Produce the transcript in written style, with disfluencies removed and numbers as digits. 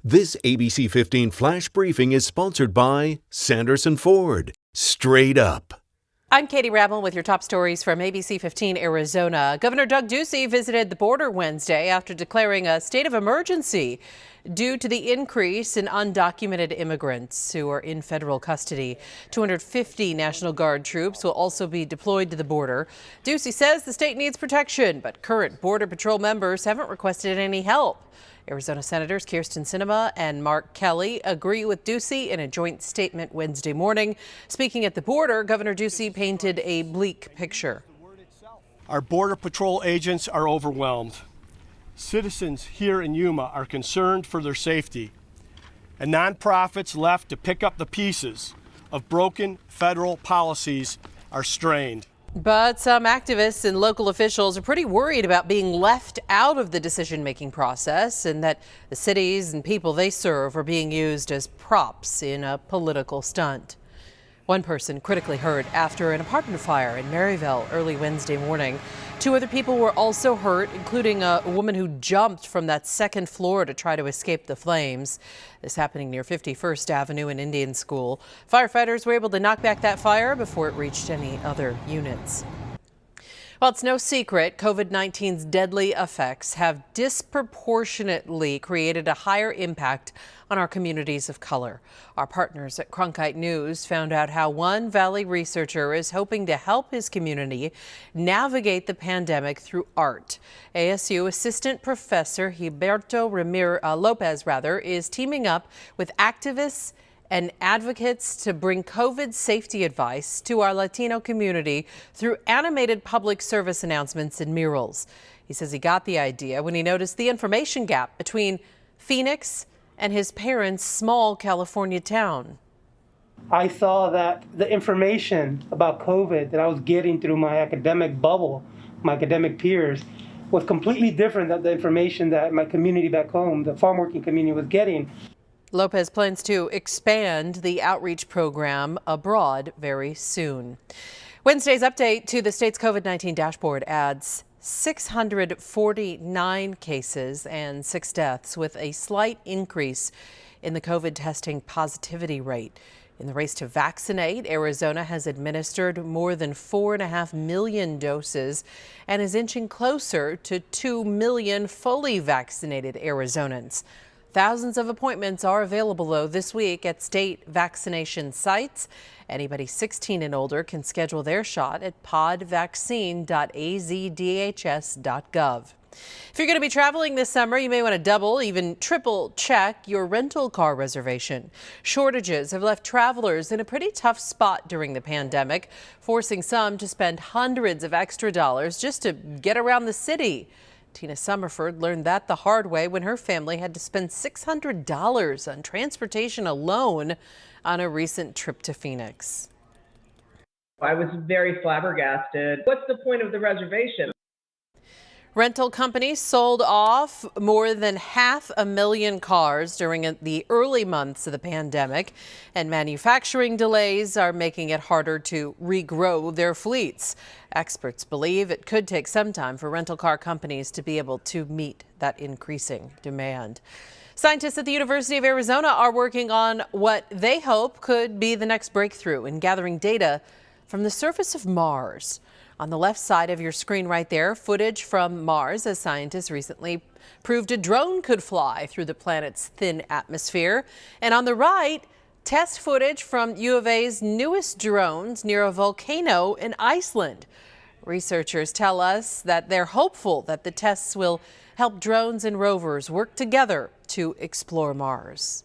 This ABC 15 Flash Briefing is sponsored by Sanderson Ford. Straight up. I'm Katie RAML with your top stories from ABC15 Arizona. Governor Doug DUCEY visited the border Wednesday after declaring a state of emergency due to the increase in undocumented immigrants who are in federal custody. 250 National Guard troops will also be deployed to the border. DUCEY says the state needs protection, but current Border Patrol members haven't requested any help. Arizona Senators Kyrsten Sinema and Mark Kelly agree with DUCEY in a joint statement Wednesday morning. Speaking at the border, Governor DUCEY painted a bleak picture. Our Border Patrol agents are overwhelmed. Citizens here in Yuma are concerned for their safety, and nonprofits left to pick up the pieces of broken federal policies are strained. But some activists and local officials are pretty worried about being left out of the decision-making process and that the cities and people they serve are being used as props in a political stunt. One person critically hurt after an apartment fire in MARYVALE early Wednesday morning. 2 other people were also hurt, including a woman who jumped from that second floor to try to escape the flames. This happening near 51st Avenue and Indian School. Firefighters were able to knock back that fire before it reached any other units. Well, it's no secret COVID-19's deadly effects have disproportionately created a higher impact on our communities of color. Our partners at Cronkite News found out how one Valley researcher is hoping to help his community navigate the pandemic through art. ASU Assistant Professor Gilberto Lopez is teaming up with activists and advocates to bring COVID safety advice to our Latino community through animated public service announcements and murals. He says he got the idea when he noticed the information gap between Phoenix and his parents' small California town. I saw that the information about COVID that I was getting through my academic bubble, my academic peers, was completely different than the information that my community back home, the farm working community, was getting. Lopez plans to expand the outreach program abroad very soon. Wednesday's update to the state's COVID-19 dashboard adds 649 cases and 6 deaths, with a slight increase in the COVID testing positivity rate. In the race to vaccinate, Arizona has administered more than 4.5 million doses and is inching closer to 2 million fully vaccinated Arizonans. Thousands of appointments are available, though, this week at state vaccination sites. Anybody 16 and older can schedule their shot at podvaccine.azdhs.gov. If you're going to be traveling this summer, you may want to double, even triple check your rental car reservation. Shortages have left travelers in a pretty tough spot during the pandemic, forcing some to spend hundreds of extra dollars just to get around the city. Tina Summerford learned that the hard way when her family had to spend $600 on transportation alone on a recent trip to Phoenix. I was very flabbergasted. What's the point of the reservation? Rental companies sold off more than 500,000 cars during the early months of the pandemic, and manufacturing delays are making it harder to regrow their fleets. Experts believe it could take some time for rental car companies to be able to meet that increasing demand. Scientists at the University of Arizona are working on what they hope could be the next breakthrough in gathering data from the surface of Mars. On the left side of your screen right there, footage from Mars, as scientists recently proved a drone could fly through the planet's thin atmosphere. And on the right, test footage from U of A's newest drones near a volcano in Iceland. Researchers tell us that they're hopeful that the tests will help drones and rovers work together to explore Mars.